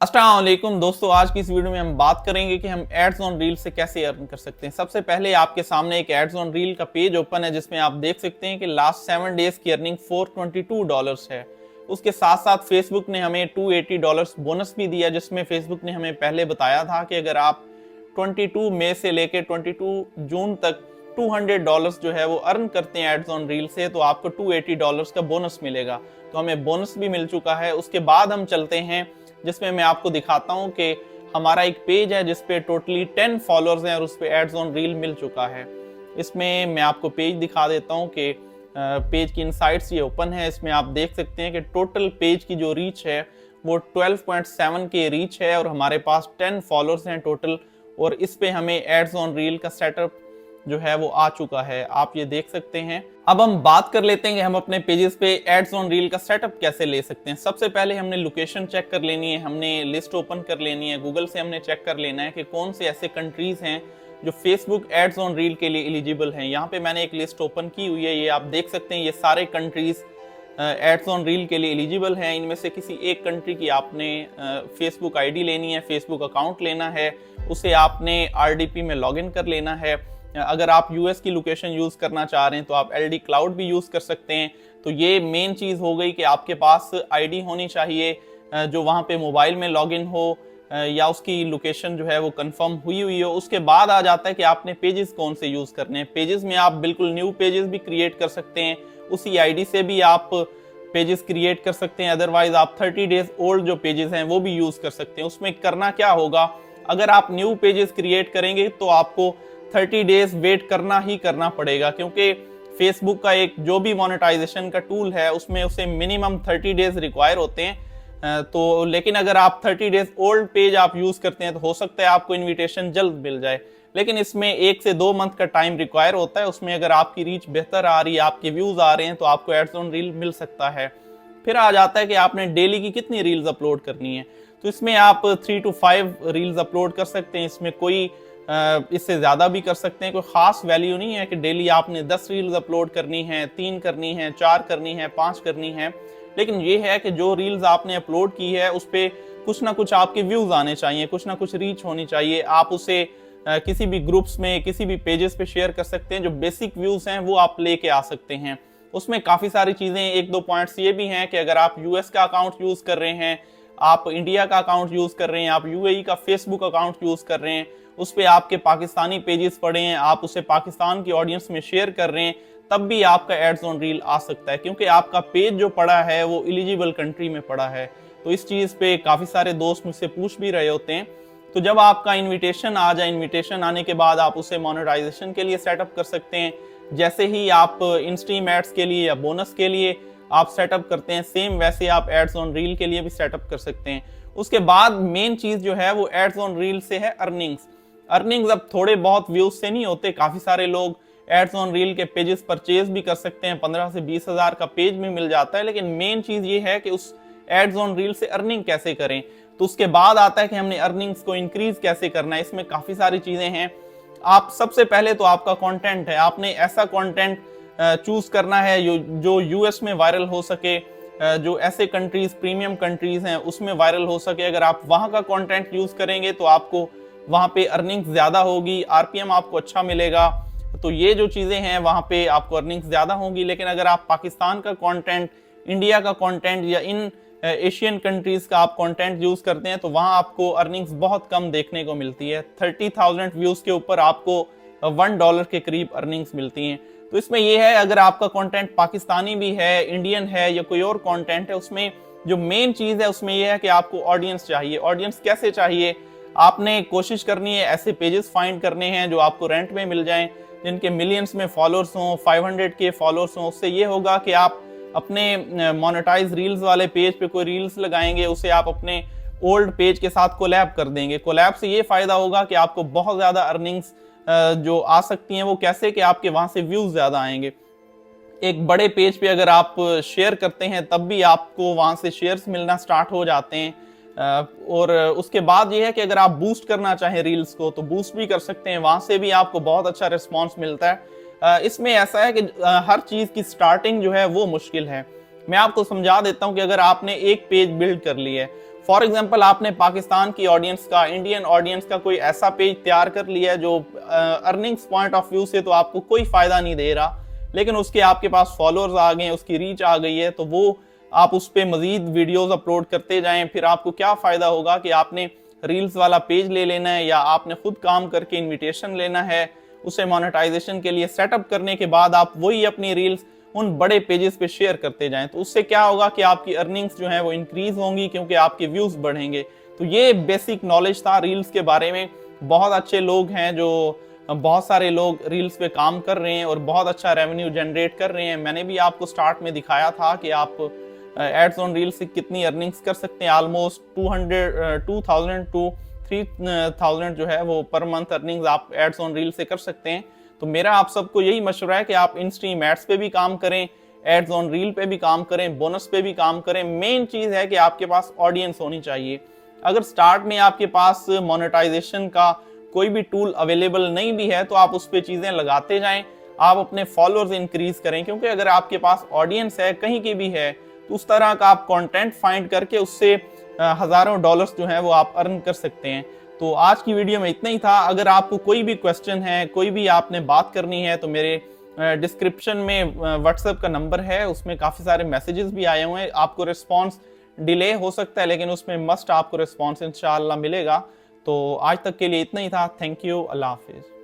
अस्सलाम वालेकुम दोस्तों, आज की इस वीडियो में हम बात करेंगे कि हम एड्स ऑन रील से कैसे अर्न कर सकते हैं। सबसे पहले आपके सामने एक एड्स ऑन रील का पेज ओपन है जिसमें आप देख सकते हैं कि लास्ट 7 डेज की अर्निंग $422 है। उसके साथ साथ फेसबुक ने हमें $280 बोनस भी दिया, जिसमें फेसबुक ने हमें पहले बताया था कि अगर आप 22 मई से लेकर 22 जून तक $200 जो है वो अर्न करते हैं एड्स ऑन रील से, तो आपको $280 का बोनस मिलेगा। तो हमें बोनस भी मिल चुका है। उसके बाद हम चलते हैं जिसमें मैं आपको दिखाता हूं कि हमारा एक पेज है जिसपे टोटली 10 फॉलोअर्स हैं और उस पे एड्स ऑन रील मिल चुका है। इसमें मैं आपको पेज दिखा देता हूं कि पेज की इनसाइट्स ये ओपन है। इसमें आप देख सकते हैं कि टोटल पेज की जो रीच है वो 12.7 के रीच है और हमारे पास 10 फॉलोअर्स हैं टोटल, और इस पे हमें एड्स ऑन रील का सेटअप जो है वो आ चुका है, आप ये देख सकते हैं। अब हम बात कर लेते हैं कि हम अपने पेजेस पे एड्स ऑन रील का सेटअप कैसे ले सकते हैं। सबसे पहले हमने लोकेशन चेक कर लेनी है, हमने लिस्ट ओपन कर लेनी है, गूगल से हमने चेक कर लेना है कि कौन से ऐसे कंट्रीज हैं जो फेसबुक एड्स ऑन रील के लिए एलिजिबल हैं। यहाँ पे मैंने एक लिस्ट ओपन की हुई है, ये आप देख सकते हैं। ये सारे कंट्रीज एड्स ऑन रील के लिए एलिजिबल हैं। इनमें से किसी एक कंट्री की आपने फेसबुक आईडी लेनी है, फेसबुक अकाउंट लेना है, उसे आपने आरडीपी में लॉगिन कर लेना है। अगर आप यूएस की लोकेशन यूज करना चाह रहे हैं तो आप एलडी क्लाउड भी यूज कर सकते हैं। तो ये मेन चीज हो गई कि आपके पास आईडी होनी चाहिए जो वहां पे मोबाइल में लॉगिन हो या उसकी लोकेशन जो है वो कंफर्म हुई हुई हो। उसके बाद आ जाता है कि आपने पेजेस कौन से यूज करने हैं। पेजेस में आप बिल्कुल न्यू पेजेस भी क्रिएट कर सकते हैं, उसी आईडी से भी आप पेजेस क्रिएट कर सकते हैं। अदरवाइज आप 30 डेज ओल्ड जो पेजेस हैं वो भी यूज कर सकते हैं। उसमें करना क्या होगा, अगर आप न्यू पेजेस क्रिएट करेंगे तो आपको 30 डेज वेट करना ही करना पड़ेगा, क्योंकि फेसबुक का एक जो भी मोनेटाइजेशन का टूल है उसमें उसे मिनिमम 30 डेज रिक्वायर होते हैं। तो लेकिन अगर आप 30 डेज ओल्ड पेज आप यूज करते हैं तो हो सकता है आपको इनविटेशन जल्द मिल जाए, लेकिन इसमें 1 से 2 मंथ का टाइम रिक्वायर होता है। उसमें अगर आपकी रीच बेहतर आ रही है, आपके व्यूज आ रहे हैं, तो आपको एड्स ऑन रील मिल सकता है। फिर आ जाता है कि आपने डेली की कितनी रील्स अपलोड करनी है। तो इसमें आप 3 to 5 रील्स अपलोड कर सकते हैं। इसमें कोई इससे ज्यादा भी कर सकते हैं, कोई खास वैल्यू नहीं है कि डेली आपने 10 रील्स अपलोड करनी है, 3 करनी है, 4 करनी है, 5 करनी है। लेकिन ये है कि जो रील्स आपने अपलोड की है उस पे कुछ ना कुछ आपके व्यूज आने चाहिए, कुछ ना कुछ रीच होनी चाहिए। आप उसे किसी भी ग्रुप्स में, किसी भी पेजेस पे शेयर कर सकते हैं। जो बेसिक व्यूज हैं वो आप लेके आ सकते हैं। उसमें काफी सारी चीजें, 1-2 पॉइंट्स ये भी हैं कि अगर आप यूएस का अकाउंट यूज कर रहे हैं, आप इंडिया का अकाउंट यूज कर रहे हैं, आप यूएई का फेसबुक अकाउंट यूज कर रहे हैं, उस पे आपके पाकिस्तानी पेजेस पड़े हैं, आप उसे पाकिस्तान की ऑडियंस में शेयर कर रहे हैं, तब भी आपका एड्स ऑन रील आ सकता है, क्योंकि आपका पेज जो पड़ा है वो एलिजिबल कंट्री में पड़ा है। तो इस चीज पे काफी सारे दोस्त मुझसे पूछ भी रहे होते हैं। तो जब आपका इनविटेशन आ जाए, इनविटेशन आने के बाद आप उसे मोनेटाइजेशन के लिए सेटअप कर सकते हैं। जैसे ही आप इन-स्ट्रीम एड्स के लिए या बोनस के लिए आप सेटअप करते हैं, सेम वैसे आप एड्स ऑन रील के लिए भी सेटअप कर सकते हैं। उसके बाद मेन चीज जो है वो एड्स ऑन रील से है अर्निंग्स। अर्निंग्स अब थोड़े बहुत व्यूज से नहीं होते, काफी सारे लोग एड्स ऑन रील के पेजेस परचेज भी कर सकते हैं, 15 से 20 हजार का पेज भी मिल जाता है। लेकिन मेन चीज ये है कि उस एड्स ऑन रील से अर्निंग कैसे करें। तो उसके बाद आता है कि हमने अर्निंग्स को इंक्रीज कैसे करना है। इसमें काफी सारी चीजें हैं। आप सबसे पहले तो आपका कंटेंट है, आपने ऐसा कंटेंट चूज करना है जो यूएस में वायरल हो सके, जो ऐसे कंट्रीज, प्रीमियम कंट्रीज हैं उसमें वायरल हो सके। अगर आप वहां का कंटेंट यूज करेंगे तो आपको वहां पे अर्निंग्स ज्यादा होगी, आरपीएम आपको अच्छा मिलेगा। तो ये जो चीजें हैं वहां पे आपको अर्निंग्स ज्यादा होंगी। लेकिन अगर आप पाकिस्तान का कंटेंट, इंडिया का कंटेंट या इन एशियन कंट्रीज का आप कंटेंट यूज करते हैं तो वहां आपको अर्निंग्स बहुत कम देखने को मिलती है। 30,000 व्यूज के ऊपर आपको $1 के करीब अर्निंग्स मिलती हैं। तो इसमें यह है, अगर आपका कंटेंट पाकिस्तानी भी है, इंडियन है या कोई और कंटेंट है, उसमें जो मेन चीज है उसमें यह है कि आपको ऑडियंस चाहिए। ऑडियंस कैसे चाहिए, आपने कोशिश करनी है ऐसे पेजेस फाइंड करने हैं जो आपको रेंट में मिल जाएं, जिनके मिलियंस में फॉलोअर्स हों, 500K फॉलोअर्स हों। उससे ये होगा कि आप अपने मोनेटाइज रील्स वाले पेज पे कोई रील्स लगाएंगे, उसे आप अपने ओल्ड पेज के साथ कोलैब कर देंगे। कोलैब से ये फायदा होगा कि आपको बहुत ज्यादा अर्निंग्स जो आ सकती हैं। वो कैसे कि आपके वहां से व्यूज ज्यादा आएंगे। एक बड़े पेज पे अगर आप शेयर करते हैं तब भी आपको वहां से शेयर्स मिलना स्टार्ट हो जाते हैं। और उसके बाद ये है कि अगर आप बूस्ट करना चाहें रील्स को तो बूस्ट भी कर सकते हैं, वहां से भी आपको बहुत अच्छा रिस्पॉन्स मिलता है। इसमें ऐसा है कि हर चीज की स्टार्टिंग जो है वो मुश्किल है। मैं आपको समझा देता हूं कि अगर आपने एक पेज बिल्ड कर लिया है, फॉर एग्जाम्पल आपने पाकिस्तान की ऑडियंस का, इंडियन ऑडियंस का कोई ऐसा पेज तैयार कर लिया है जो अर्निंग्स पॉइंट ऑफ व्यू से तो आपको कोई फायदा नहीं दे रहा, लेकिन उसके आपके पास फॉलोअर्स आ गए हैं, उसकी रीच आ गई है, तो वो आप उस पर मजीद वीडियोस अपलोड करते जाएं। फिर आपको क्या फ़ायदा होगा कि आपने रील्स वाला पेज ले लेना है या आपने खुद काम करके इन्विटेशन लेना है, उसे मोनेटाइजेशन के लिए सेटअप करने के बाद आप वही अपनी रील्स उन बड़े पेजेस पे शेयर करते जाएं। तो उससे क्या होगा कि आपकी अर्निंग्स जो है वो इंक्रीज होंगी क्योंकि आपके व्यूज़ बढ़ेंगे। तो ये बेसिक नॉलेज था रील्स के बारे में। बहुत अच्छे लोग हैं, जो बहुत सारे लोग रील्स पे काम कर रहे हैं और बहुत अच्छा रेवेन्यू जनरेट कर रहे हैं। मैंने भी आपको स्टार्ट में दिखाया था कि आप एड्स ऑन रील्स से कितनी अर्निंग्स कर सकते हैं। ऑलमोस्ट 2000 टू 3000 जो है वो पर मंथ अर्निंग्स आप एड्स ऑन रील से कर सकते हैं। तो मेरा आप सबको यही मशवरा है कि आप इन स्ट्रीम एड्स पे भी काम करें, एड्स ऑन रील पे भी काम करें, बोनस पे भी काम करें। मेन चीज़ है कि आपके पास ऑडियंस होनी चाहिए। अगर स्टार्ट में आपके पास मोनेटाइजेशन का कोई भी टूल अवेलेबल नहीं भी है तो आप उस पर चीज़ें लगाते जाएं, आप अपने फॉलोअर्स इंक्रीज करें, क्योंकि अगर आपके पास ऑडियंस है कहीं की भी है तो उस तरह का आप कंटेंट फाइंड करके उससे हज़ारों डॉलर्स जो है वो आप अर्न कर सकते हैं। तो आज की वीडियो में इतना ही था। अगर आपको कोई भी क्वेश्चन है, कोई भी आपने बात करनी है, तो मेरे डिस्क्रिप्शन में व्हाट्सएप का नंबर है, उसमें काफ़ी सारे मैसेजेस भी आए हुए हैं। आपको रिस्पांस डिले हो सकता है लेकिन उसमें मस्ट आपको रिस्पांस इंशाल्लाह मिलेगा। तो आज तक के लिए इतना ही था। थैंक यू, अल्लाह हाफिज़।